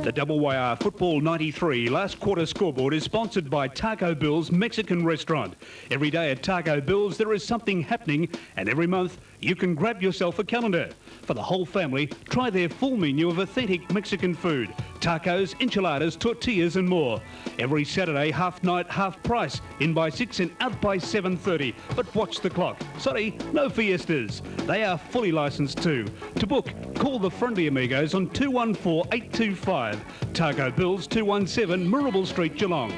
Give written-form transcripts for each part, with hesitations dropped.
The Double Wire Football 93 last quarter scoreboard is sponsored by Taco Bill's Mexican restaurant. Every day at Taco Bill's there is something happening, and every month you can grab yourself a calendar. For the whole family, try their full menu of authentic Mexican food. Tacos, enchiladas, tortillas and more. Every Saturday, half night, half price. In by 6 and out by 7:30. But watch the clock. Sorry, no fiestas. They are fully licensed too. To book, call the friendly amigos on 214-825. Taco Bill's 217 Mirabel Street, Geelong.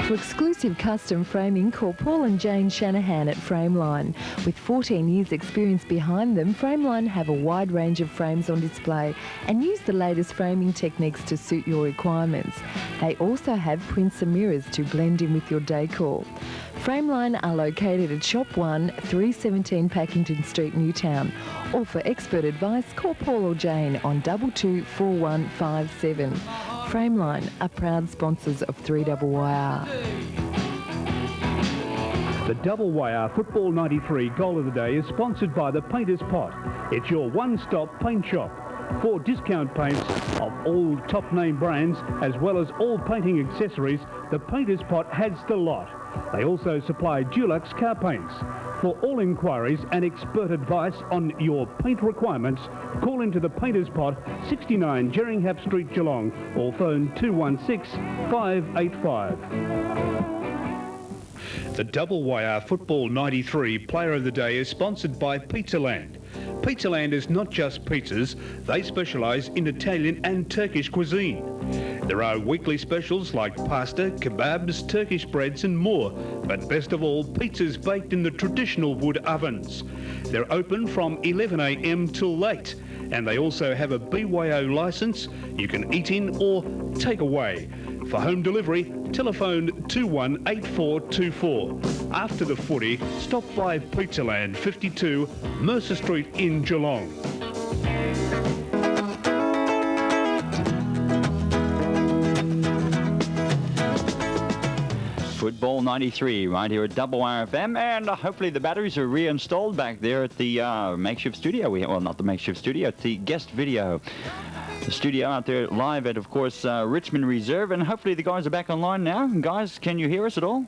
For exclusive custom framing, call Paul and Jane Shanahan at Frameline. With 14 years experience behind them, Frameline have a wide range of frames on display and use the latest framing techniques to suit your requirements. They also have prints and mirrors to blend in with your decor. Frameline are located at Shop 1, 317 Packington Street, Newtown. Or for expert advice, call Paul or Jane on 224157. Frameline are proud sponsors of 3WYR. The Double Wire Football 93 Goal of the Day is sponsored by the Painter's Pot. It's your one-stop paint shop. For discount paints of all top-name brands, as well as all painting accessories, the Painter's Pot has the lot. They also supply Dulux car paints. For all inquiries and expert advice on your paint requirements, call into the Painter's Pot, 69 Jerringham Street, Geelong, or phone 216-585. The Double Wire Football 93 Player of the Day is sponsored by Pizzaland. Pizzaland is not just pizzas, they specialise in Italian and Turkish cuisine. There are weekly specials like pasta, kebabs, Turkish breads and more, but best of all, pizzas baked in the traditional wood ovens. They're open from 11 a.m. till late, and they also have a BYO licence you can eat in or take away. For home delivery, telephone 218424. After the footy, stop by Pizzaland 52 Mercer Street in Geelong. Football 93 right here at Double Wire FM, and hopefully the batteries are reinstalled back there at the makeshift studio. Well, not the makeshift studio, it's the guest video. The studio out there live at, of course, Richmond Reserve, and hopefully the guys are back online now. Guys, can you hear us at all?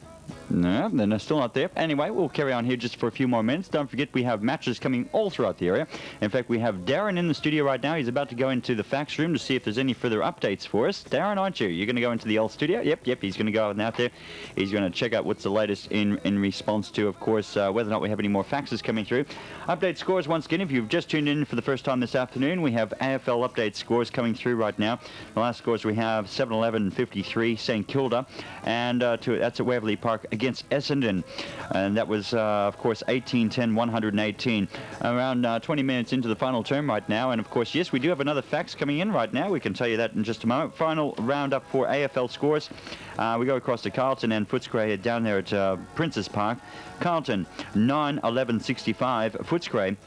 No, they're still not there. Anyway, we'll carry on here just for a few more minutes. Don't forget, we have matches coming all throughout the area. In fact, we have Darren in the studio right now. He's about to go into the fax room to see if there's any further updates for us. Darren, aren't you? You're going to go into the old studio? Yep, he's going to go out there. He's going to check out what's the latest in response to, of course, whether or not we have any more faxes coming through. Update scores, once again, if you've just tuned in for the first time this afternoon, we have AFL update scores coming through right now. The last scores we have 7-11-53, St Kilda, and that's at Waverley Park against Essendon, and that was of course 18-10-118. Around 20 minutes into the final term right now, and of course, yes, we do have another fax coming in right now. We can tell you that in just a moment. Final roundup for AFL scores. We go across to Carlton and Footscray down there at Princes Park. Carlton 9-11-65, Footscray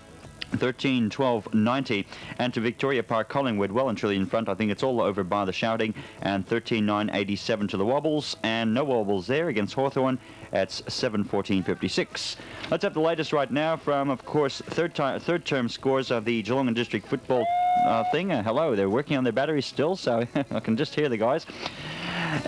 13-12-90, and to Victoria Park, Collingwood well and truly in front. I think it's all over by the shouting, and 13-9-87 to the Wobbles, and no Wobbles there against Hawthorn. It's 7-14-56. Let's have the latest right now from, of course, third term scores of the Geelong and District football thing. Hello, they're working on their batteries still, so I can just hear the guys.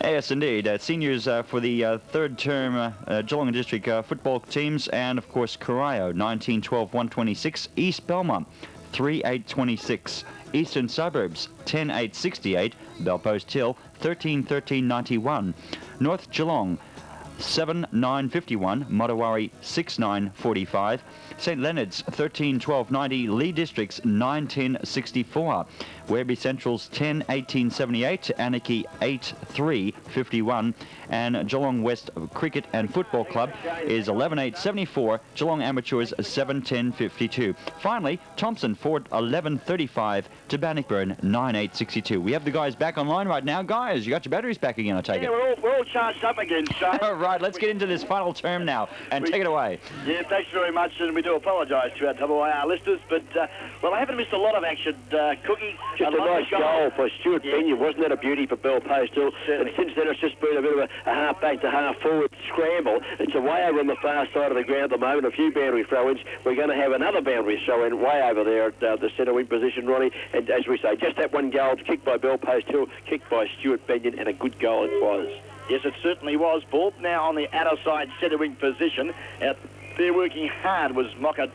Yes, indeed. Seniors for the third term Geelong and District football teams, and of course Corio 19-12-126, East Belmont 3-8-26, Eastern Suburbs 10-8-68, Belpost Hill 13-13-91, North Geelong 7-9-51, Motowari 6-9-45, St Leonard's 13-12-90, Lee Districts 9-10-64, Werribee Central's 10-18-78, Anarchy 8-3-51, and Geelong West Cricket and Football Club is 11-8-74, Geelong Amateurs 7-10-52. Finally, Thompson Ford 11-35 to Bannockburn 9-8-62. We have the guys back online right now. Guys, you got your batteries back again, I take it. We're all charged up again, so. right, let's get into this final term now and take it away. Yeah, thanks very much, and we do apologise to our WIR listeners, but, well, I haven't missed a lot of action, Cookie. Just a nice goal for Stuart Benyon. Wasn't that a beauty for Bell Post Hill? And since then, it's just been a bit of a half-back to half-forward scramble. It's away over on the far side of the ground at the moment, a few boundary throw-ins. We're going to have another boundary throw-in way over there at the centre wing position, Ronnie. And as we say, just that one goal, kicked by Bell Post Hill, kicked by Stuart Benyon, and a good goal it was. Yes, it certainly was. Ball now on the outer side centre wing position. Out there working hard was Mocha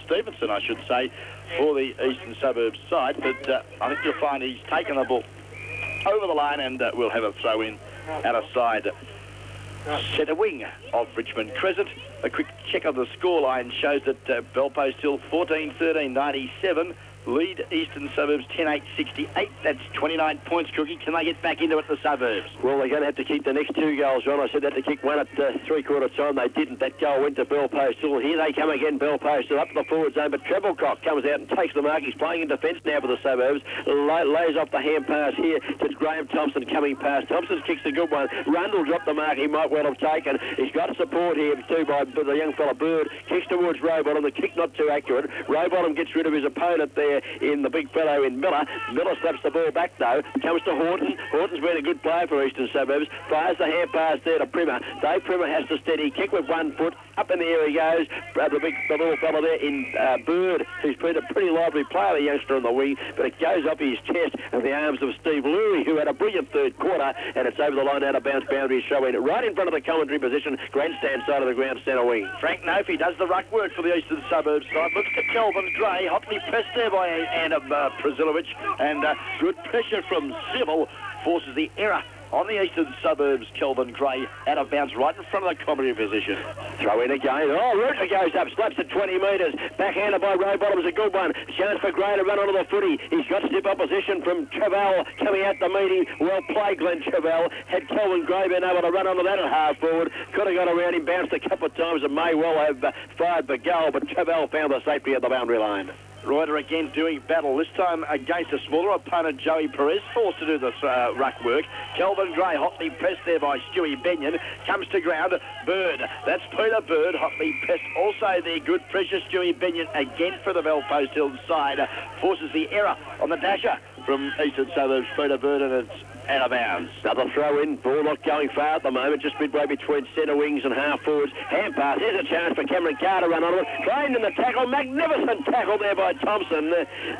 Stevenson, I should say, for the Eastern Suburbs side. But I think you'll find he's taken the ball over the line, and we'll have a throw in outer side centre wing of Richmond Crescent. A quick check of the scoreline shows that Bell Post Hill 14-13-97. Lead Eastern Suburbs 10-8-68. That's 29 points, Cookie. Can they get back into it, the suburbs? Well, they're going to have to keep the next two goals, Ron. I said that to kick one at three-quarter time. They didn't. That goal went to Bell Post Hill. Here they come again, Bell Post Hill, up to the forward zone. But Treblecock comes out and takes the mark. He's playing in defence now for the suburbs. Lays off the hand pass here to Graham Thompson coming past. Thompson kicks a good one. Rundle dropped the mark he might well have taken. He's got support here too by the young fella Bird. Kicks towards Rowbottom. The kick not too accurate. Rowbottom gets rid of his opponent there in the big fellow in Miller. Miller slaps the ball back though. Comes to Horton. Horton's been a good player for Eastern Suburbs. Fires the hand pass there to Primer. Dave Primer has to steady. Kick with 1 foot. Up in the air he goes. The little fella there in Bird, who's been a pretty lively player, the youngster on the wing, but it goes up his chest and the arms of Steve Lurie, who had a brilliant third quarter, and it's over the line out of bounds boundary showing right in front of the commentary position, grandstand side of the ground, centre wing. Frank Nofey does the ruck work for the Eastern Suburbs side. Looks to Kelvin Gray, hotly pressed there by Anna Prazilovic, and good pressure from Civil forces the error on the Eastern Suburbs. Kelvin Gray out of bounds right in front of the commentary position. Throw in again. Oh, Reuter goes up, slaps at 20 metres. Backhanded by Rowbottom's a good one. Chance for Gray to run onto the footy. He's got stiff opposition from Travell coming out the meeting. Well played, Glenn Travell. Had Kelvin Gray been able to run onto that at half forward, could have got around him, bounced a couple of times and may well have fired the goal, but Travell found the safety at the boundary line. Reuter again doing battle, this time against a smaller opponent, Joey Perez, forced to do the ruck work. Kelvin Gray hotly pressed there by Stewie Benyon, comes to ground. Bird, that's Peter Bird, hotly pressed also there. Good pressure, Stewie Benyon again for the Bell Post Hill side, forces the error on the dasher from Eastern Suburbs, Peter Bird, and it's out of bounds. Another throw in, ball not going far at the moment, just midway between centre wings and half forwards. Hand pass, here's a chance for Cameron Carr to run on it. Trained in the tackle, magnificent tackle there by Thompson.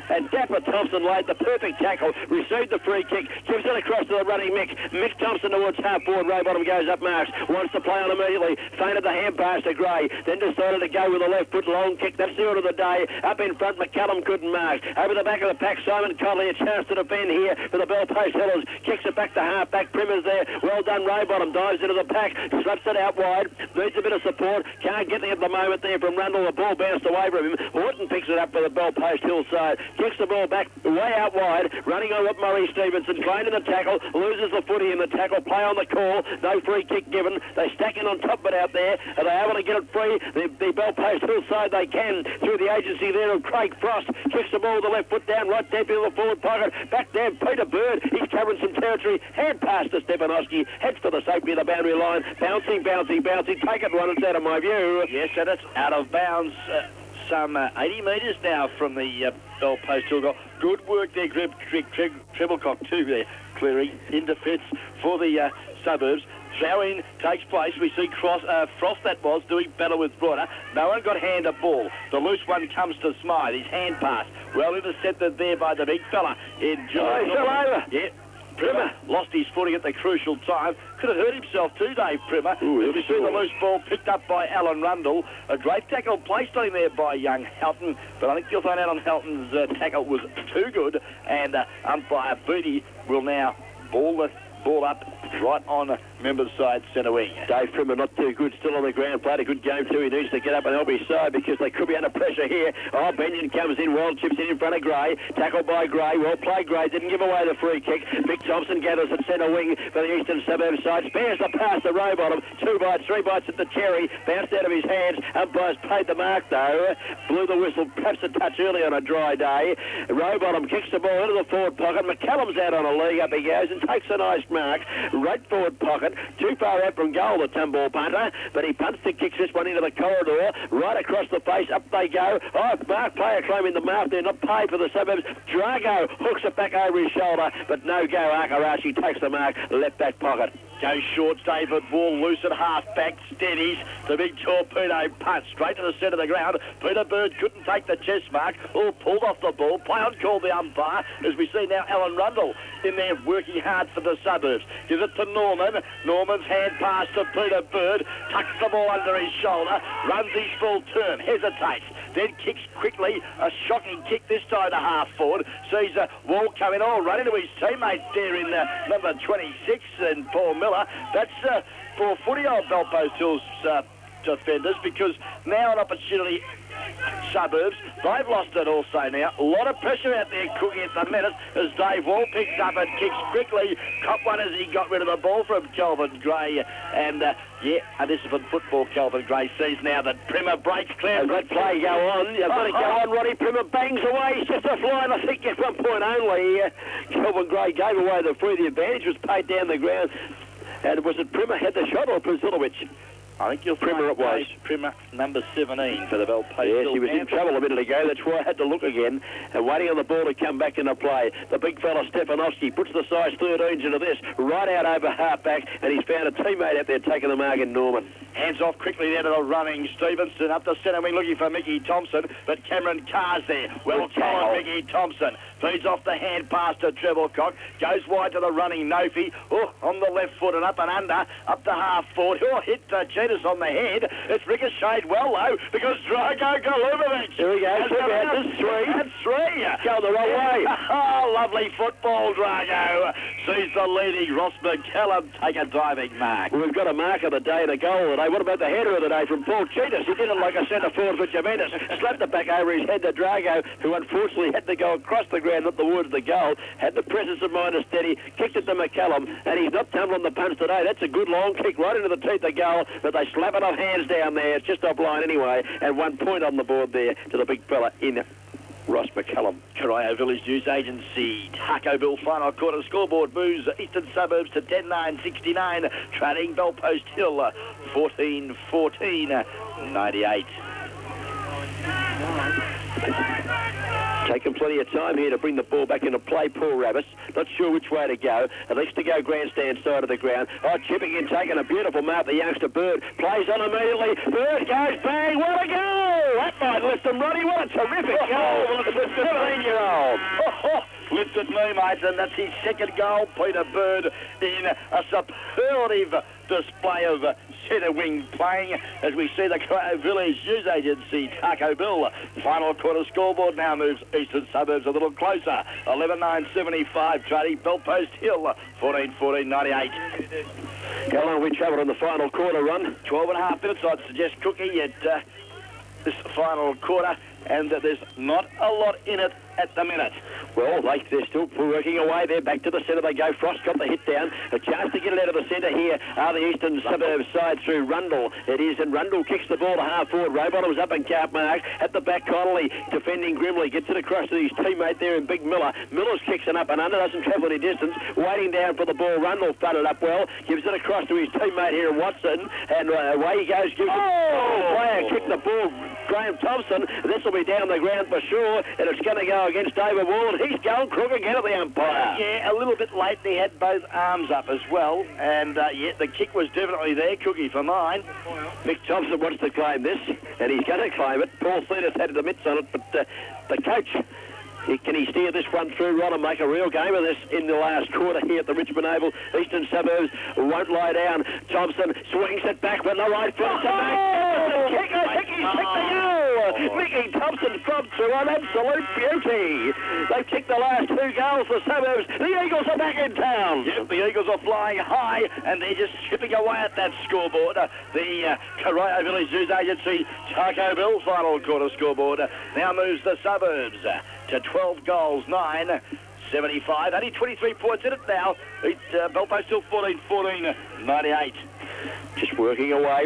And Dapper Thompson laid the perfect tackle, received the free kick, gives it across to the running Mick. Mick Thompson towards half forward, Rowbottom goes up marks, wants to play on immediately, feinted the hand pass to Gray, then decided to go with a left foot long kick. That's the order of the day. Up in front, McCallum couldn't mark. Over the back of the pack, Simon Conley, a chance to defend here for the Bell Post Hillers. Kicks it back to half back. Primmer's there. Well done, Rowbottom. Dives into the pack. Slaps it out wide. Needs a bit of support. Can't get there at the moment there from Rundle. The ball bounced away from him. Horton picks it up for the Bell Post Hill side. Kicks the ball back way out wide. Running on with Murray Stevenson. Trained in the tackle. Loses the footy in the tackle. Play on the call. No free kick given. They stack in on top of it out there. Are they able to get it free? The Bell Post Hill side they can through the agency there of Craig Frost. Kicks the ball with the left foot down. Right deep into the forward pocket. Back down Peter Bird. He's covering some territory. Hand pass to Stepanowski. Heads for the safety of the boundary line. Bouncing. Take it, one. It's out of my view. Yes, and it's out of bounds. Some 80 metres now from the Bell Post Hill goal. Good work there, Treblecock too there, clearing in defence for the suburbs. Throw-in takes place. We see Frost that was doing battle with Broder. No one got hand a ball. The loose one comes to Smythe. His hand pass. Well intercepted there by the big fella in John. He fell over. Yeah. Primer lost his footing at the crucial time. Could have hurt himself too, Dave Primer. You see the loose ball picked up by Alan Rundle. A great tackle placed on him there by young Houghton, but I think you'll find out on Houghton's tackle was too good, and umpire Beattie will now ball the ball up right on members' side centre wing. Dave Primer not too good, still on the ground, played a good game too. He needs to get up and help his side because they could be under pressure here. Oh, Benyon comes in well, chips in front of Gray, tackled by Gray, well played Gray, didn't give away the free kick. Mick Thompson gathers at centre wing for the Eastern Suburbs side, spares the pass to Rowbottom, 2 bites, 3 bites at the cherry, bounced out of his hands, umpires paid the mark though, blew the whistle, perhaps a touch early on a dry day. Rowbottom kicks the ball into the forward pocket, McCallum's out on a leg, up he goes and takes a nice mark, right forward pocket, too far out from goal, the Tumball punter, but he punts and kicks this one into the corridor, right across the face, up they go. Oh, Mark player claiming the mark there, not paid for the Suburbs. Drago hooks it back over his shoulder, but no go. Akarashi takes the mark, left back pocket. Goes short, David Wall, loose at half-back, steadies. The big torpedo punt straight to the centre of the ground. Peter Bird couldn't take the chest mark. All pulled off the ball. Play on called the umpire. As we see now, Alan Rundle in there working hard for the Suburbs. Gives it to Norman. Norman's hand pass to Peter Bird. Tucks the ball under his shoulder. Runs his full turn. Hesitates. Then kicks quickly. A shocking kick this time to half forward. Sees Wall coming all run into his teammate there in number 26 and Paul Miller. That's for footy on Belpost Hills defenders, because now an opportunity. Suburbs, they've lost it also now. A lot of pressure out there cooking at the minute as Dave Wall picks up and kicks quickly. Cop one as he got rid of the ball from Kelvin Gray. And and this is for football. Kelvin Gray sees now that Primer breaks clear. Let play go on. You've got to go on, Roddy. Primer bangs away. He's just a flying. I think at 1 point only. Kelvin Gray gave away the free. The advantage was paid down the ground. And was it Primer had the shot or Priscillowicz? I think you'll Primer it was. Primer number 17 for the Belpost. Yes, he was in trouble a minute ago. That's why I had to look again. And waiting on the ball to come back into play. The big fella Stefanowski puts the size 13s into this. Right out over half-back. And he's found a teammate out there taking the mark in Norman. Hands off quickly there to the running Stevenson. Up the centre wing looking for Mickey Thompson. But Cameron Carr's there. Well followed Mickey Thompson. Feeds off the hand pass to Treble-Cock. Goes wide to the running Nofi. Oh, on the left foot and up and under. Up to half forward. Oh, hit Cheetahs on the head. It's ricocheted well, though, because Drago Golubovic. Here we go. That's three. That's three. Go the wrong way. Oh, lovely football, Drago. Sees the leading Ross McCallum take a diving mark. Well, we've got a mark of the day and a goal of the day. What about the header of the day from Paul Cheetahs? He did it like a centre forward for Juventus. Slapped it back over his head to Drago, who unfortunately had to go across the ground, not towards the goal. Had the presence of mind to steady. Kicked it to McCallum, and he's not tumbling the punch today. That's a good long kick right into the teeth of goal, but they slap it off hands down there. It's just offline anyway, and 1 point on the board there to the big fella in Ross McCallum. Corio Village News Agency. Taco Bill final quarter scoreboard moves Eastern Suburbs to 10-9-69. Trailing Belpost Hill 14-14, 98. Taking plenty of time here to bring the ball back into play, poor Rabbits. Not sure which way to go. At least to go grandstand side of the ground. Oh, chipping in, taking a beautiful mark. The youngster Bird plays on immediately. Bird goes bang. What a goal! That might lift them, Roddy. What a terrific goal. Look at the 17-year-old. Lifted me, mate, and that's his second goal. Peter Bird in a superlative display of centre wing playing as we see the Corio Village News Agency Taco Bill. Final quarter scoreboard now moves Eastern Suburbs a little closer. 11-9-75 trading Belpost Hill 14-14, 98. How long have we travelled on the final quarter run? 12 and a half minutes, I'd suggest, Cookie, at this final quarter, and there's not a lot in it at the minute. Well, they're still working away there. Back to the centre they go. Frost got the hit down. A chance to get it out of the centre here are the Eastern Suburbs side through Rundle. It is, and Rundle kicks the ball to half forward. Robot was up in cap mark. At the back, Connolly defending grimly. Gets it across to his teammate there in Big Miller. Miller's kicks it up and under. Doesn't travel any distance. Waiting down for the ball. Rundle thudded up well. Gives it across to his teammate here in Watson. And away he goes. Gives it. Player kicked the ball. Graham Thompson. This will be down the ground for sure. And it's going to go against David Wall. He's going crook again at the umpire. Yeah, a little bit late. He had both arms up as well. And, the kick was definitely there, Cookie, for mine. Mick Thompson wants to claim this, and he's going to claim it. Paul Cedar's had the mitts on it, but the coach... Can he steer this one through, Ron, and make a real game of this in the last quarter here at the Richmond Oval? Eastern Suburbs won't lie down. Thompson swings it back with the right foot. Kick, I think he's kicked the goal. Mickey Thompson from through an absolute beauty. They've kicked the last two goals for Suburbs. The Eagles are back in town. Yep, the Eagles are flying high, and they're just chipping away at that scoreboard. The Corio Village News Agency Taco Bill final quarter scoreboard now moves the Suburbs to 12 goals, 9-75. Only 23 points in it now. Belpost still 14-14, 98. Just working away.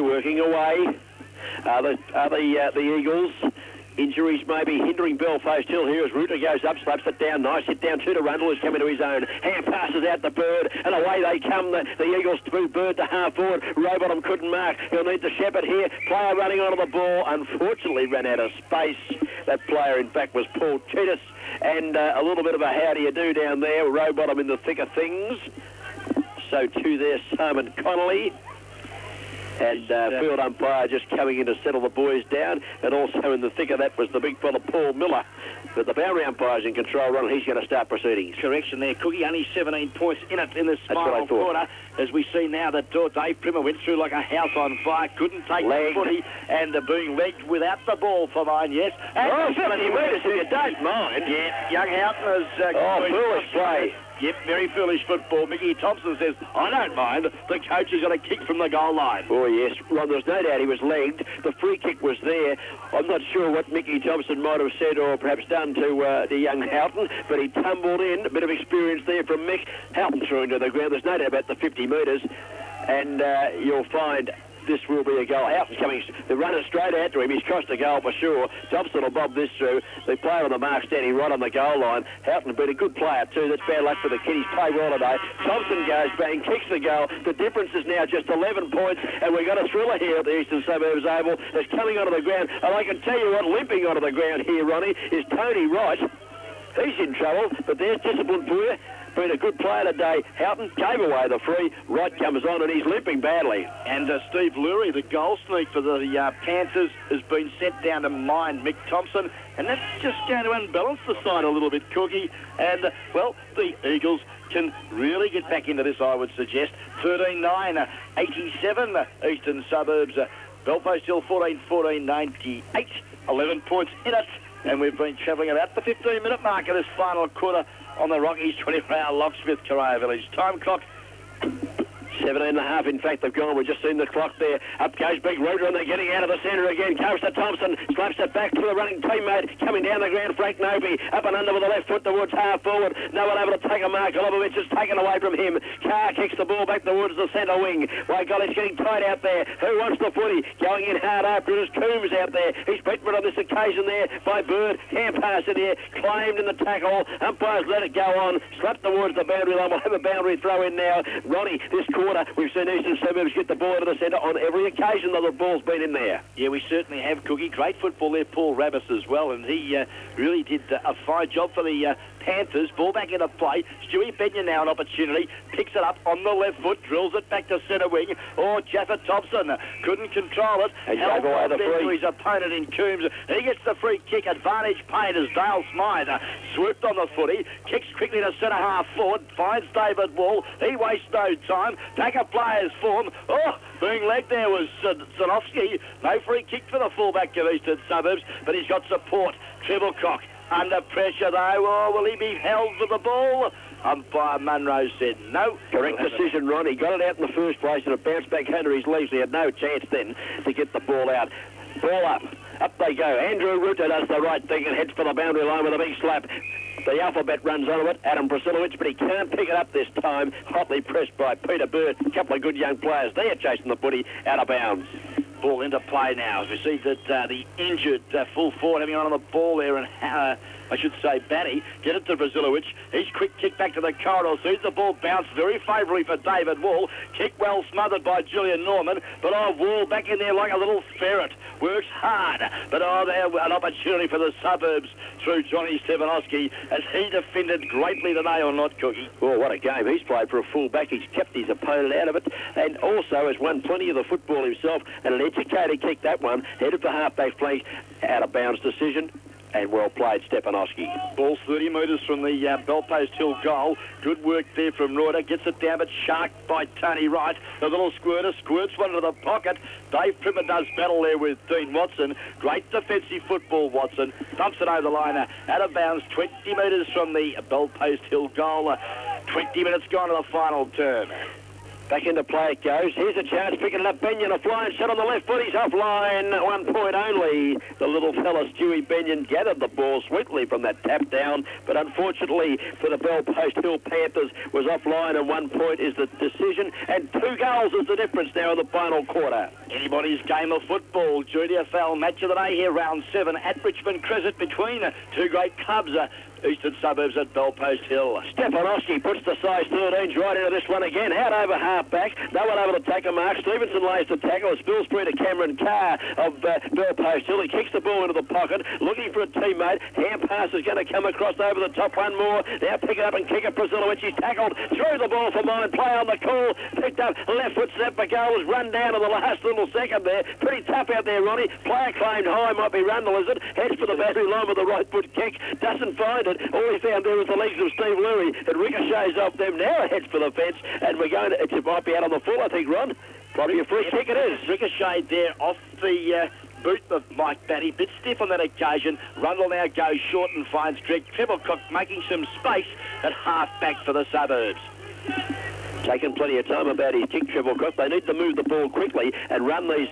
Are the Eagles Injuries maybe hindering Belfast Hill here as Ruta goes up, slaps it down, nice hit down to Rundle, who's coming to his own. Hand passes out the Bird, and away they come, the Eagles through Bird to half forward. Rowbottom couldn't mark. He'll need the shepherd here. Player running onto the ball, unfortunately ran out of space. That player, in fact, was Paul Cheetah, and a little bit of a how do you do down there. Rowbottom in the thick of things. So too there, Simon Connolly. And field umpire just coming in to settle the boys down. And also in the thick of that was the big fella, Paul Miller. But the boundary umpire's in control, Ron. He's going to start proceedings. Correction there, Cookie. Only 17 points in it in this final quarter. As we see now that Dave Primmer went through like a house on fire. Couldn't take the footy. And being legged without the ball for mine, yes. And 50 metres if you don't mind. Yeah, young Houghton has... foolish play. Yep, very foolish football. Mickey Thompson says, I don't mind. The coach has got a kick from the goal line. Oh, yes. Ron, there's no doubt he was legged. The free kick was there. I'm not sure what Mickey Thompson might have said or perhaps done to the young Houghton, but he tumbled in. A bit of experience there from Mick. Houghton threw into the ground. There's no doubt about the 50 metres. And you'll find... this will be a goal. Houghton's coming, the runner straight out to him. He's crossed the goal for sure. Thompson will bob this through. The player on the mark standing right on the goal line. Houghton been a good player too. That's bad luck for the kiddies. Play well today. Thompson goes bang, kicks the goal. The difference is now just 11 points, and we've got a thriller here at the Eastern Suburbs Oval. It's coming onto the ground, and I can tell you what, limping onto the ground here, Ronnie, is Tony Wright. He's in trouble, but there's discipline for you. Been a good player today. Houghton gave away the free. Wright comes on and he's limping badly. And Steve Lurie, the goal sneak for the Panthers, has been sent down to mind Mick Thompson. And that's just going to unbalance the side a little bit, Cookie. And, well, the Eagles can really get back into this, I would suggest. 13-9, 87, Eastern Suburbs. Belfast Hill 14-14, 98. 11 points in it. And we've been travelling about the 15-minute mark of this final quarter on the Rockies 24-hour Locksmith Correa Village. Time clock 17.5, in fact, they've gone. We've just seen the clock there. Up goes Big Rooter, and they're getting out of the centre again. Comes to Thompson, slaps it back to the running teammate. Coming down the ground, Frank Noby. Up and under with the left foot towards half forward. No one able to take a mark. Golovovich is taken away from him. Carr kicks the ball back towards the centre wing. My God, it's getting tight out there. Who wants the footy? Going in hard after it is Coombs out there. He's beaten on this occasion there by Bird. Hand pass in there. Claimed in the tackle. Umpires let it go on. Slapped towards the boundary line. We'll have a boundary throw in now. Ronnie, this quarter, we've seen Eastern Suburbs get the ball into the centre on every occasion that the ball's been in there. Yeah, we certainly have, Cookie. Great football there, Paul Rabbis as well, and he really did a fine job for the Panthers. Ball back into play. Stewie Benya now an opportunity. Picks it up on the left foot, drills it back to centre wing. Oh, Jaffa Thompson couldn't control it. Held on to his opponent in Coombs. He gets the free kick. Advantage paid as Dale Smythe swooped on the footy. Kicks quickly to centre half forward. Finds David Wall. He wastes no time. Take a player's form. Oh, being legged there was Zanofsky. No free kick for the fullback of Eastern Suburbs, but he's got support. Treble-cock under pressure though. Oh, will he be held for the ball? Umpire Munro said no. Correct decision, Ron. He got it out in the first place and it bounced back under his legs. He had no chance then to get the ball out. Ball up. Up they go. Andrew Rutter does the right thing and heads for the boundary line with a big slap. The alphabet runs onto it, Adam Priscillowicz, but he can't pick it up this time. Hotly pressed by Peter Bird. A couple of good young players there chasing the footy out of bounds. Ball into play now. As we see that the injured full forward having on the ball there, and I should say Batty, get it to Brazilowicz. He's quick kick back to the corridor. Sees the ball bounce very favourably for David Wall. Kick well smothered by Julian Norman, but Wall back in there like a little ferret. Works hard, but there an opportunity for the Suburbs through Johnny Stefanowski as he defended greatly today or not, Cookie. Oh, what a game. He's played for a full-back. He's kept his opponent out of it and also has won plenty of the football himself, and an educated kick that one. Headed for half-back flank, out of bounds decision. And well played, Stepanowski. Ball's 30 metres from the Belpost Hill goal. Good work there from Reuter. Gets it down, but sharked by Tony Wright. The little squirter squirts one into the pocket. Dave Primmer does battle there with Dean Watson. Great defensive football, Watson. Dumps it over the line. Out of bounds, 20 metres from the Belpost Hill goal. 20 minutes gone to the final term. Back into play it goes. Here's a chance, picking it up. Benyon, a flying shot on the left foot. He's offline. 1 point only. The little fella, Stewie Benyon, gathered the ball sweetly from that tap down, but unfortunately for the Bell Post Hill Panthers was offline, and 1 point is the decision, and 2 goals is the difference now in the final quarter. Anybody's game of football. Junior Fowl match of the day here, round 7 at Richmond Crescent between two great clubs. Eastern Suburbs at Bell Post Hill. Stefanowski puts the size 13s right into this one again. Out over half-back. No one able to take a mark. Stevenson lays the tackle. It spills free to Cameron Carr of Bell Post Hill. He kicks the ball into the pocket, looking for a teammate. Hand pass is going to come across over the top. One more. Now pick it up and kick it. Priscilla, she's tackled. Through the ball for mine. Play on the call. Picked up. Left foot snap for goal. Was run down to the last little second there. Pretty tough out there, Ronnie. Player claimed high. Might be Rundle, is it? Heads for the battery line with the right foot kick. Doesn't find it. All he found there was the legs of Steve Lurie. It ricochets off them. Now it heads for the fence, and we're going to, it might be out on the full, I think, Ron. Probably a free kick it is. Ricocheted there off the boot of Mike Batty. Bit stiff on that occasion. Rundle now goes short and finds Drake Treble-Cook making some space at half-back for the Suburbs. Taking plenty of time about his kick, Treble-Cook. They need to move the ball quickly and run these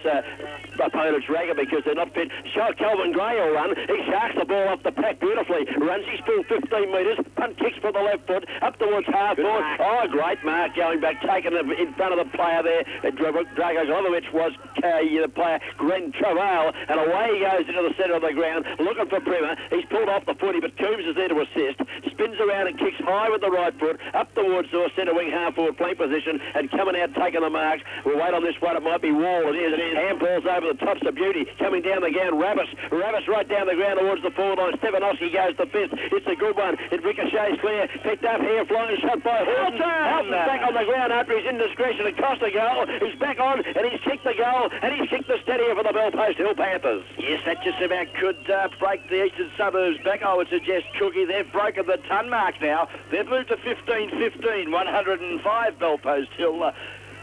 opponents ragged because they're not fit. Calvin Gray will run. He sharks the ball off the pack beautifully. Runs his full 15 metres. Punt kicks for the left foot. Up towards half forward. Oh, great mark going back. Taking it in front of the player there. Dragovic was the player, Glenn Travail. And away he goes into the centre of the ground. Looking for Primer. He's pulled off the footy, but Coombs is there to assist. Spins around and kicks high with the right foot. Up towards the centre wing half forward play position and coming out taking the mark. We'll wait on this one. It might be Wall. It is. Handballs over the tops of Beauty. Coming down the ground. Ravis right down the ground towards the forward line. Stefanowski goes to fifth. It's a good one. It ricochets clear. Picked up here. Flying shot by Hilton. Hilton's back on the ground after his indiscretion. It cost a goal. He's back on and he's kicked the goal and he's kicked the steadier for the Bell Post Hill Panthers. Yes, that just about could break the Eastern Suburbs back. I would suggest, Cookie, they've broken the ton mark now. They've moved to 15-15, 105 Bell Post Hill.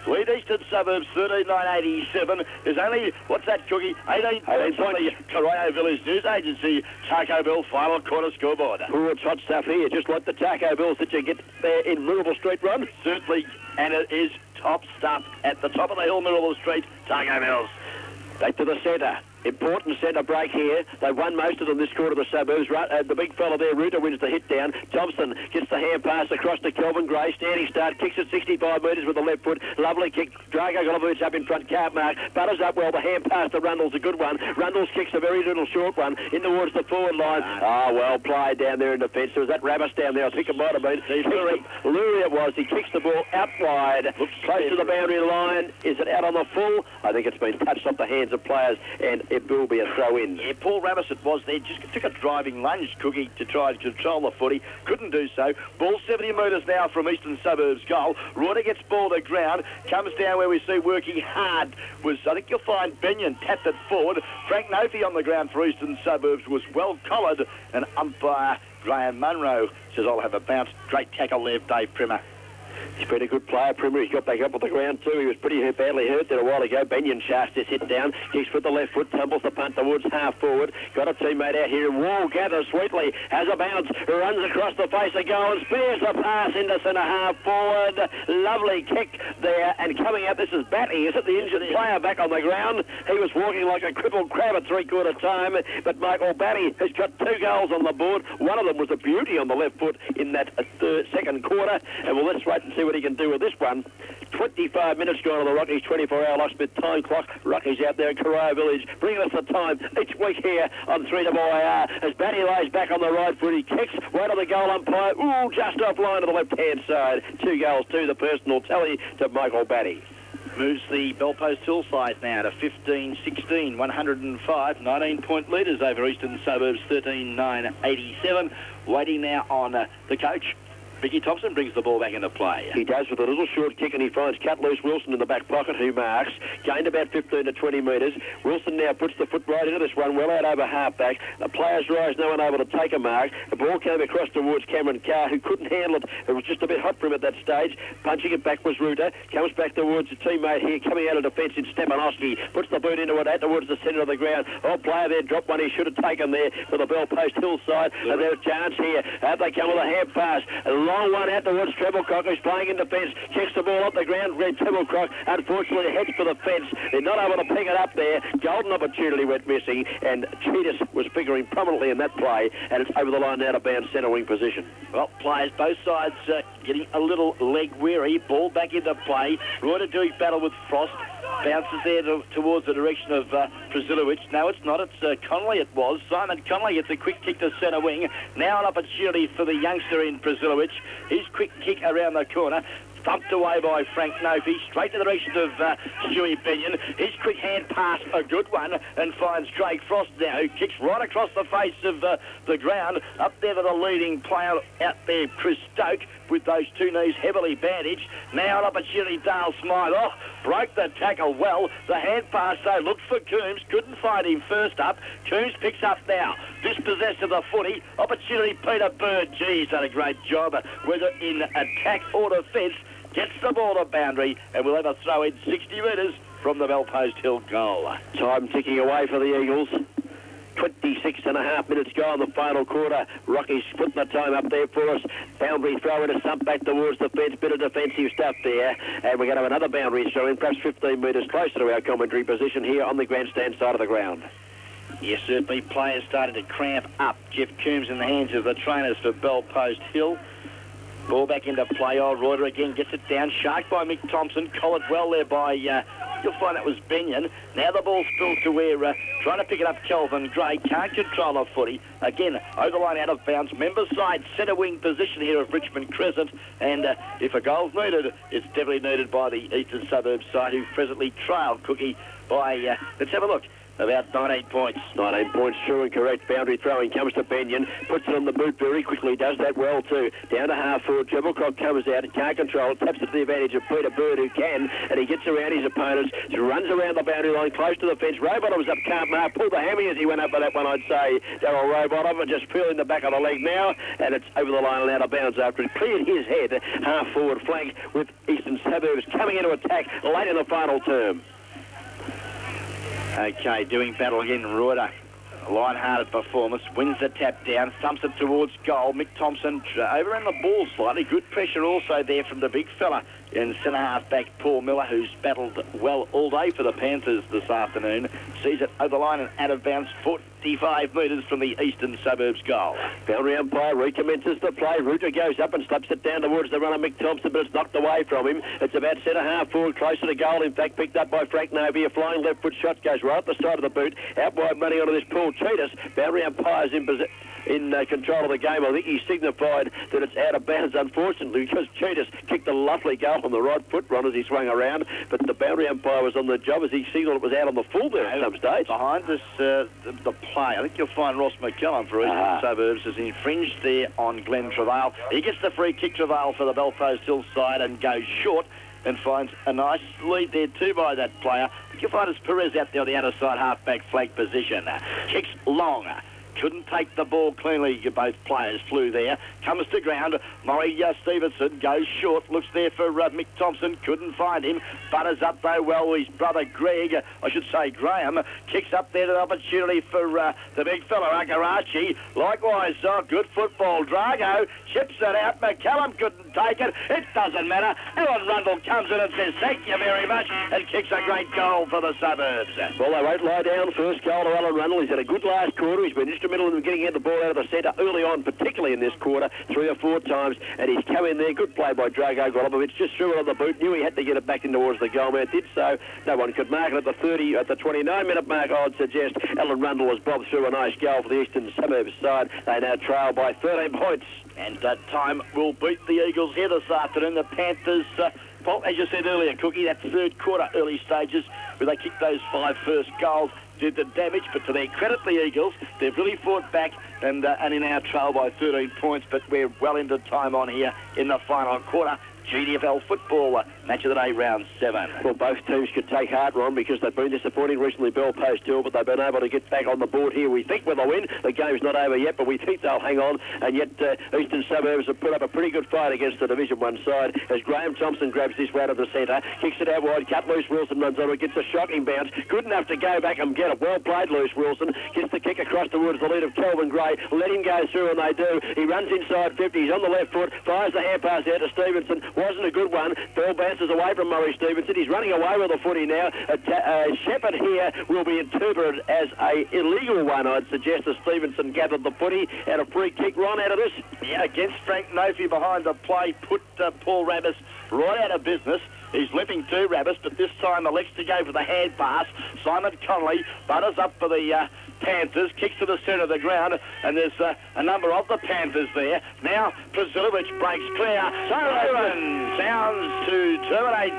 Lead Eastern Suburbs 13,987. There's only, what's that, Cookie? 18 points on the Corio Village News Agency Taco Bell final quarter scoreboard. Oh, it's hot stuff here, just like the Taco Bells that you get there in Mirabel Street, Run. Certainly, and it is top stuff at the top of the hill, Mirabel Street, Taco Bells. Back to the centre. Important centre break here. They've won most of them this quarter, the Suburbs. The big fella there, Ruta, wins the hit down. Thompson gets the hand pass across to Kelvin Gray. Standing start, kicks it 65 metres with the left foot. Lovely kick. Drago Golovic up in front, cart mark. Butters up well. The hand pass to Rundle's a good one. Rundle's kicks a very little short one in towards the forward line. Ah, well played down there in defence. There was that Rabbis down there. I think it might have been. Lurie it was. He kicks the ball out wide. Close to the boundary line. Is it out on the full? I think it's been touched off the hands of players, and it will be a throw-in. Yeah, Paul Rabbis it was there. Just took a driving lunge, Cookie, to try and control the footy. Couldn't do so. Ball 70 metres now from Eastern Suburbs goal. Reuter gets ball to ground. Comes down where we see working hard was, I think you'll find Benyon tapped it forward. Frank Nofi on the ground for Eastern Suburbs was well collared. And umpire Graham Munro says, I'll have a bounce. Great tackle there, Dave Primer. He's been a good player, Primer. He's got back up on the ground too. He was pretty badly hurt there a while ago. Benyon shafts this hit down. Kicks with the left foot, tumbles the punt towards half forward. Got a teammate out here. Wall gathers sweetly, has a bounce, runs across the face of goal and spears the pass into centre half forward. Lovely kick there, and coming out, this is Batty, is it? The injured player back on the ground. He was walking like a crippled crab at three-quarter time, but Michael Batty has got 2 goals on the board. One of them was a beauty on the left foot in that second quarter, and well, let's wait and see what he can do with this one. 25 minutes gone on the Rockies 24-hour locksmith time clock. Rockies out there in Corio Village, bringing us the time each week here on 3RR. As Batty lays back on the right foot, he kicks right on the goal umpire. Ooh, just offline to the left-hand side. 2 goals to the personal tally to Michael Batty. Moves the Bell Post Hill side now to 15-16, 105, 19-point leaders over Eastern Suburbs 13,987. Waiting now on the coach. Mickey Thompson brings the ball back into play. He does with a little short kick, and he finds cut loose Wilson in the back pocket, who marks. Gained about 15 to 20 metres. Wilson now puts the foot right into this one, well out over half-back. The players rise, no one able to take a mark. The ball came across towards Cameron Carr, who couldn't handle it. It was just a bit hot for him at that stage. Punching it back was Ruta. Comes back towards a teammate here, coming out of defence in Stepanowski. Puts the boot into it, out towards the centre of the ground. Oh, player there dropped one he should have taken there for the Bell Post Hill side. And there's a chance here. Out they come with a hand pass. long one out towards Treble-Crock, who's playing in defence. Checks the ball up the ground. Treble-Crock, unfortunately, heads for the fence. They're not able to pick it up there. Golden opportunity went missing, and Cheetahs was figuring prominently in that play, and it's over the line out of bounds, centre wing position. Well, players both sides getting a little leg weary. Ball back into play. Reuter doing battle with Frost. Bounces there towards the direction of Prisilowicz. No, it's not. It's Connolly it was. Simon Connolly gets a quick kick to centre wing. Now an opportunity for the youngster in Prisilowicz. His quick kick around the corner. Thumped away by Frank Nofi, straight to the direction of Stewie Benyon. His quick hand pass, a good one, and finds Craig Frost now, who kicks right across the face of the ground. Up there to the leading player out there, Chris Stoke, with those two knees heavily bandaged. Now an opportunity, Dale Smythe. Oh, broke the tackle well. The hand pass, though, looked for Coombs. Couldn't find him first up. Coombs picks up now. Dispossessed of the footy. Opportunity, Peter Bird. Gee, he's done a great job, whether in attack or defence. Gets the ball to boundary, and we'll have a throw in 60 metres from the Belpost Hill goal. Time ticking away for the Eagles. 26.5 minutes go in the final quarter. Rocky's putting the time up there for us. Boundary throw in a stump back towards the fence. Bit of defensive stuff there. And we're going to have another boundary throw in, perhaps 15 metres closer to our commentary position here on the grandstand side of the ground. Yes, certainly players started to cramp up. Jeff Coombs in the hands of the trainers for Belpost Hill. Ball back into play. Reuter again gets it down. Sharked by Mick Thompson. Collared well there by, you'll find that was Benyon. Now the ball spills to where, trying to pick it up, Kelvin Gray. Can't control the footy. Again, over the line out of bounds. Member side centre wing position here of Richmond Crescent. And if a goal's needed, it's definitely needed by the Eastern Suburbs side, who presently trail Cookie by, let's have a look, about 19 points. 19 points, true and correct. Boundary throwing comes to Benyon. Puts it on the boot very quickly. Does that well too. Down to half forward. Treble-Crock comes out. It can't control it. Taps it to the advantage of Peter Bird, who can. And he gets around his opponents. Runs around the boundary line close to the fence. Rowbottom was up. Can't mark. Pulled the hammy as he went up for that one, I'd say. Darryl Rowbottom just feeling the back of the leg now. And it's over the line and out of bounds after it cleared his head. Half forward flank with Eastern Suburbs coming into attack late in the final term. Okay, doing battle again, Reuter. Light-hearted performance, wins the tap down, thumps it towards goal. Mick Thompson overran the ball slightly. Good pressure also there from the big fella in centre-half back Paul Miller, who's battled well all day for the Panthers this afternoon. Sees it over the line and out of bounds, 45 metres from the Eastern Suburbs goal. Boundary umpire recommences the play. Reuter goes up and slaps it down towards the runner, Mick Thompson, but it's knocked away from him. It's about centre-half forward, closer to goal. In fact, picked up by Frank Novi. A flying left-foot shot goes right at the side of the boot. Out wide money onto this Paul Cheetahs. Boundary umpire's in control of the game. I think he signified that it's out of bounds, unfortunately, because Cheetahs kicked a lovely goal on the right foot run as he swung around, but the boundary umpire was on the job as he signalled it was out on the full there at some stage. Behind this, the play, I think you'll find Ross McCallum for Eastern Suburbs has infringed there on Glenn Travail. He gets the free kick, Travail, for the Belpost Hill side and goes short and finds a nice lead there too by that player. I think you'll find it's Perez out there on the outer side half-back flank position. Kicks long. Couldn't take the ball cleanly. Both players flew there. Comes to ground. Murray Stevenson goes short. Looks there for Mick Thompson. Couldn't find him. Butters up though well. His brother Greg, I should say Graham, kicks up there to the opportunity for the big fella Akarachi. Likewise, good football. Drago chips it out. McCallum couldn't take it. It doesn't matter. Alan Rundle comes in and says thank you very much and kicks a great goal for the Suburbs. Well, they won't lie down. First goal to Alan Rundle. He's had a good last quarter. He's been instrumental in getting the ball out of the centre early on, particularly in this quarter, 3 or 4 times, and he's come in there. Good play by Drago Golobovic, just threw it on the boot, knew he had to get it back in towards the goal man, did so. No one could mark it at the 29-minute mark, I would suggest. Alan Rundle has bobbed through a nice goal for the Eastern Suburbs side. They now trail by 13 points. And that time will beat the Eagles here this afternoon. The Panthers, well, as you said earlier, Cookie, that third quarter early stages where they kicked those 5 first goals did the damage, but to their credit, the Eagles, they've really fought back and in our trail by 13 points, but we're well into time on here in the final quarter. GDFL football, Match of the day, round 7. Well, both teams could take heart, Ron, because they've been disappointing recently, Belpost Hill, but they've been able to get back on the board here, we think, with a win. The game's not over yet, but we think they'll hang on, and yet Eastern Suburbs have put up a pretty good fight against the Division 1 side as Graham Thompson grabs this way to the centre, kicks it out wide, cut loose, Wilson runs on it, gets a shocking bounce, good enough to go back and get it. Well played, Loose Wilson, gets the kick across towards the lead of Kelvin Gray, let him go through, and they do. He runs inside 50, he's on the left foot, fires the hand pass out to Stevenson, wasn't a good one, ball bounces away from Murray Stevenson, he's running away with the footy now. Shepherd here will be interpreted as a illegal one, I'd suggest, as Stevenson gathered the footy and a free kick. Ron, out of this? Yeah, against Frank Nofi behind the play, put Paul Rabbis right out of business. He's limping to Rabbis, but this time elects to go for the hand pass. Simon Connolly butters up for the Panthers, kicks to the centre of the ground, and there's a number of the Panthers there. Now Prasilovic breaks clear. Sounds to terminate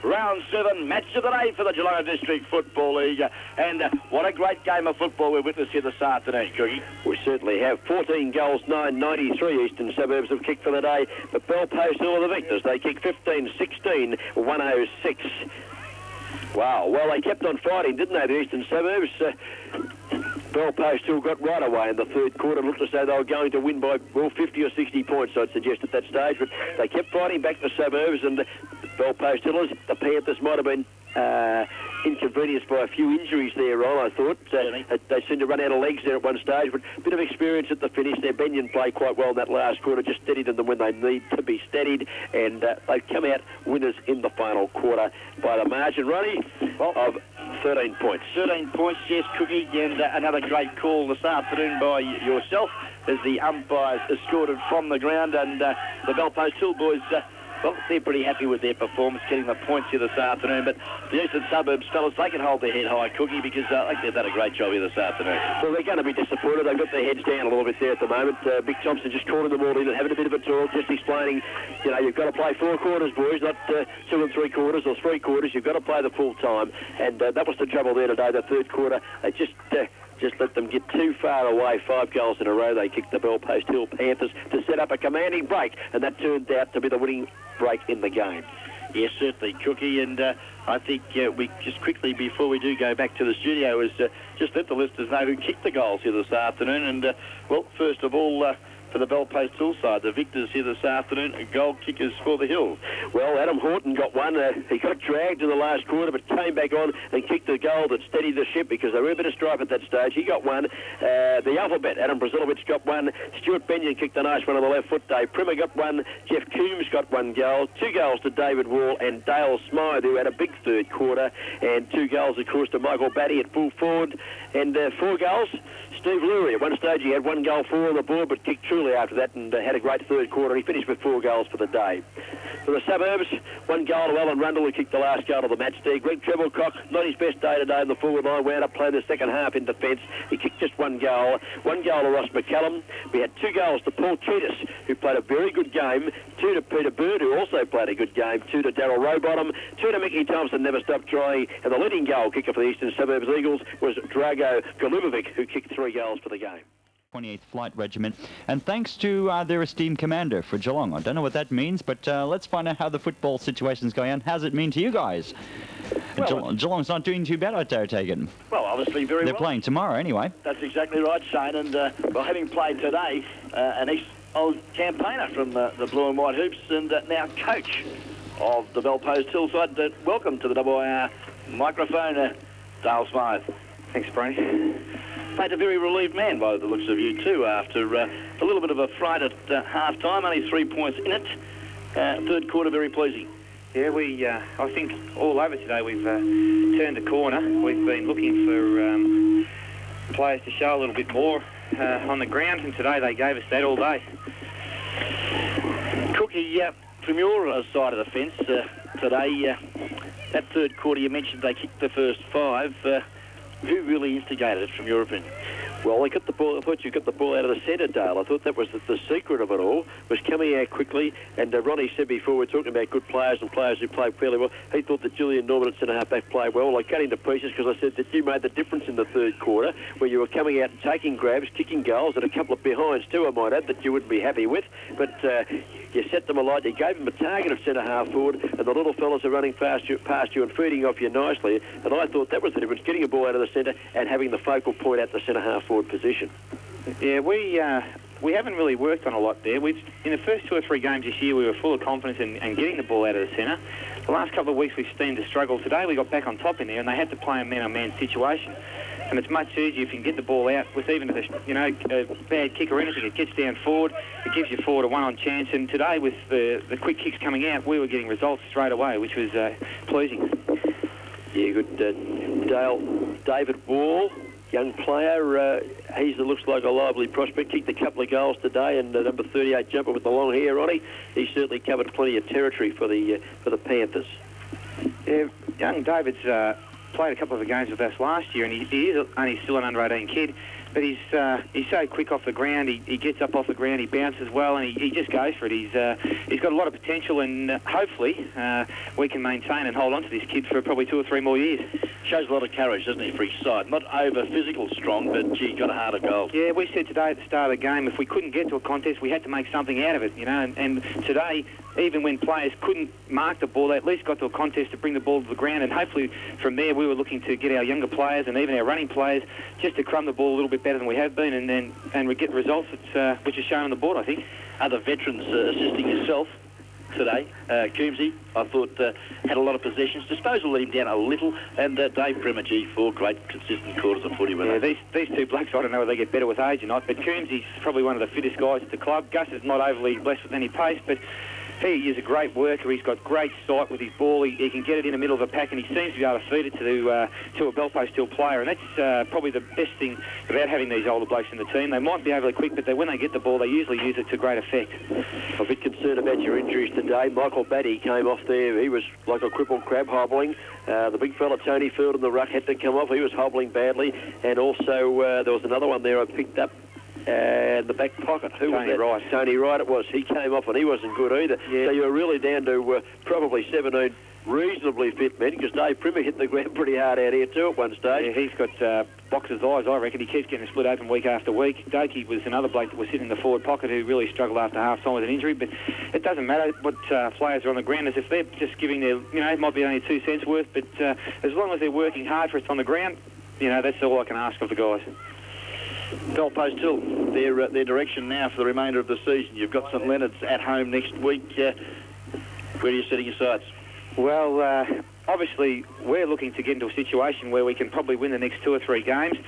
round 7, match of the day for the Geelong District Football League. And what a great game of football we've witnessed here this afternoon, Cookie. We certainly have. 14 goals, 9-93 Eastern Suburbs have kicked for the day, but Belpost Hill are the victors. They kick 15-16, 106. Wow, well, they kept on fighting, didn't they, the Eastern Suburbs? Belpost Hill got right away in the third quarter. Looked as though they were going to win by, well, 50 or 60 points, I'd suggest, at that stage. But they kept fighting back the Suburbs, and the Belpost Hillers, the Panthers might have been inconvenienced by a few injuries there, Ron, I thought. They seemed to run out of legs there at one stage, but a bit of experience at the finish. Their Benyon played quite well in that last quarter, just steadied them when they need to be steadied, and they've come out winners in the final quarter by the margin, Ronnie, of 13 points. 13 points, yes, Cookie, and another great call this afternoon by yourself as the umpires escorted from the ground, and the Belpost Hill boys... well, they're pretty happy with their performance, getting the points here this afternoon. But the Eastern Suburbs fellas, they can hold their head high, Cookie, because I think they've done a great job here this afternoon. Well, they're going to be disappointed. They've got their heads down a little bit there at the moment. Big Thompson just calling them all in and having a bit of a talk, just explaining, you know, you've got to play 4 quarters, boys, not 2 3/4 or 3 quarters. You've got to play the full time. And that was the trouble there today, the third quarter. They just let them get too far away. 5 goals in a row. They kicked the Belpost Hill Panthers to set up a commanding break, and that turned out to be the winning break in the game. Yes, certainly, Cookie, and I think we just quickly, before we do go back to the studio, is just let the listeners know who kicked the goals here this afternoon. And, well, first of all, for the Belpost Hill side, the victors here this afternoon, goal kickers for the Hills. Well, Adam Horton got one. He got dragged in the last quarter, but came back on and kicked the goal that steadied the ship because they were a bit of strife at that stage. He got one. The alphabet, Adam Prasilovic got one. Stuart Benyon kicked a nice one on the left foot. Dave Primer got one. Jeff Coombs got 1 goal. 2 goals to David Wall and Dale Smythe, who had a big third quarter. And 2 goals, of course, to Michael Batty at full forward. And 4 goals, Steve Lurie. At one stage, he had 1 goal, 4 on the board, but kicked truly after that and had a great third quarter. He finished with 4 goals for the day. For the Suburbs, 1 goal to Alan Rundle, who kicked the last goal of the match there. Greg Treblecock, not his best day today in the forward line, wound up playing the second half in defence. He kicked just 1 goal. 1 goal to Ross McCallum. We had 2 goals to Paul Cheetus, who played a very good game. 2 to Peter Bird, who also played a good game. 2 to Darryl Rowbottom. 2 to Mickey Thompson, never stopped trying. And the leading goal kicker for the Eastern Suburbs Eagles was Drago Golubovic, who kicked 3 goals for the game. 28th Flight Regiment, and thanks to their esteemed commander for Geelong. I don't know what that means, but let's find out how the football situation's going on. How's it mean to you guys? Well, Geelong's not doing too bad, I take it. Well, obviously very They're well. playing tomorrow anyway. That's exactly right, Shane, and well, having played today, an ex-old campaigner from the Blue and White Hoops and now coach of the Belpost Hill side. Welcome to the WIR microphone, Dale Smythe. Thanks, Brady. Played a very relieved man by the looks of you too after a little bit of a fright at half-time, only 3 points in it. Third quarter very pleasing. Yeah, I think all over today we've turned a corner. We've been looking for players to show a little bit more on the ground, and today they gave us that all day. Cookie, from your side of the fence today, that third quarter you mentioned they kicked the first 5. Who really instigated it from your opinion? Well, they got the ball. I thought you got the ball out of the centre, Dale. I thought that was the secret of it all, was coming out quickly. And Ronnie said before, we're talking about good players and players who played fairly well. He thought that Julian Norman at centre half-back played well. I cut him to pieces because I said that you made the difference in the third quarter, where you were coming out and taking grabs, kicking goals, and a couple of behinds too, I might add, that you wouldn't be happy with. But you set them alight, you gave them a target of centre-half forward, and the little fellas are running past you and feeding off you nicely. And I thought that was the difference, getting a ball out of the centre and having the focal point at the centre-half forward position. Yeah, we haven't really worked on a lot there. In the first 2 or 3 games this year, we were full of confidence in getting the ball out of the centre. The last couple of weeks, we've seemed to struggle. Today, we got back on top in there, and they had to play a man-on-man situation. And it's much easier if you can get the ball out with even a bad kick or anything. It gets down forward, it gives you forward a one-on chance. And today, with the quick kicks coming out, we were getting results straight away, which was pleasing. Yeah, good. David Wall, young player. He looks like a lively prospect. Kicked a couple of goals today, and number 38 jumper with the long hair on him. He certainly covered plenty of territory for the Panthers. Yeah, young David's played a couple of games with us last year, and he is only still an under-18 kid. But he's so quick off the ground. He gets up off the ground. He bounces well, and he just goes for it. He's got a lot of potential, and hopefully we can maintain and hold on to this kid for probably 2 or 3 more years. Shows a lot of courage, doesn't he, for his side? Not over physical strong, but gee, got a heart of gold. Yeah, we said today at the start of the game, if we couldn't get to a contest, we had to make something out of it, and today, even when players couldn't mark the ball, they at least got to a contest to bring the ball to the ground, and hopefully from there we were looking to get our younger players and even our running players just to crumb the ball a little bit better than we have been, and we get the results which are shown on the board, I think. Other veterans assisting yourself today. Coombsy, I thought, had a lot of possessions. Disposal let him down a little, and Dave Primer, 4 great consistent quarters of footy. Yeah, these 2 blokes, I don't know whether they get better with age or not, but Coombsy's probably one of the fittest guys at the club. Gus is not overly blessed with any pace, but he is a great worker. He's got great sight with his ball. He can get it in the middle of a pack, and he seems to be able to feed it to a Belpost Hill player. And that's probably the best thing about having these older blokes in the team. They might be overly quick, but when they get the ball, they usually use it to great effect. I'm a bit concerned about your injuries today. Michael Batty came off there. He was like a crippled crab hobbling. The big fella, Tony Field, in the ruck had to come off. He was hobbling badly. And also there was another one there I picked up. And the back pocket, who was that? Wright. Tony Wright it was. He came off and he wasn't good either. Yeah. So you were really down to probably 17 reasonably fit men, because Dave Primer hit the ground pretty hard out here too at one stage. Yeah, he's got boxer's eyes, I reckon. He keeps getting split open week after week. Doakey was another bloke that was sitting in the forward pocket who really struggled after half-time with an injury, but it doesn't matter what players are on the ground, as if they're just giving their, it might be only 2 cents worth, but as long as they're working hard for us on the ground, that's all I can ask of the guys. Belpost Hill, their direction now for the remainder of the season. You've got St Leonard's at home next week. Where are you setting your sights? Well, obviously, we're looking to get into a situation where we can probably win the next 2 or 3 games.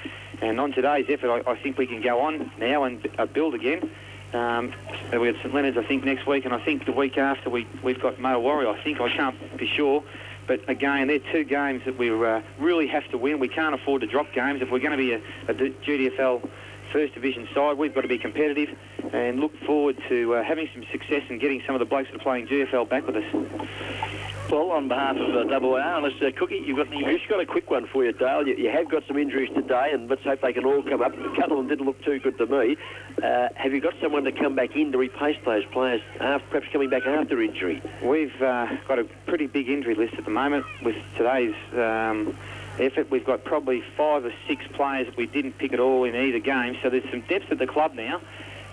And on today's effort, I think we can go on now and build again. We've got St Leonard's, I think, next week, and I think the week after we've got Mother Warrior, I think. I can't be sure. But again, they're 2 games that we really have to win. We can't afford to drop games. If we're going to be a GDFL First Division side, we've got to be competitive and look forward to having some success and getting some of the blokes that are playing GFL back with us. Well, on behalf of AR, unless Cookie, you've got any... I've just got a quick one for you, Dale. You have got some injuries today, and let's hope they can all come up. A couple of them didn't look too good to me. Have you got someone to come back in to replace those players, perhaps coming back after injury? We've got a pretty big injury list at the moment with today's effort. We've got probably 5 or 6 players that we didn't pick at all in either game, so there's some depth at the club now,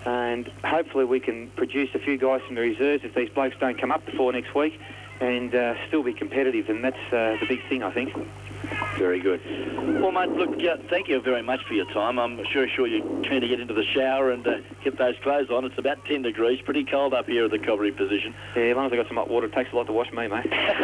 and hopefully we can produce a few guys from the reserves if these blokes don't come up before next week, and still be competitive, and that's the big thing, I think. Very good. Well, mate, look, thank you very much for your time. I'm sure you're keen to get into the shower and get those clothes on. It's about 10 degrees, pretty cold up here at the Cobbery position. Yeah, as long as I've got some hot water, it takes a lot to wash me, mate. Back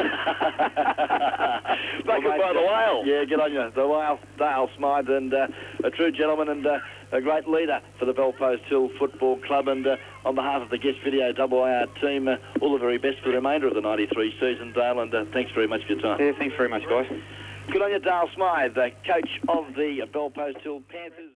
up by the whale. Yeah, get on you. The whale, Dale Smythe, and a true gentleman and a great leader for the Belpost Hill Football Club. And on behalf of the Guest Video AR team, all the very best for the remainder of the 93 season, Dale, and thanks very much for your time. Yeah, thanks very much, guys. Good on you, Dale Smythe, coach of the Belpost Hill Panthers.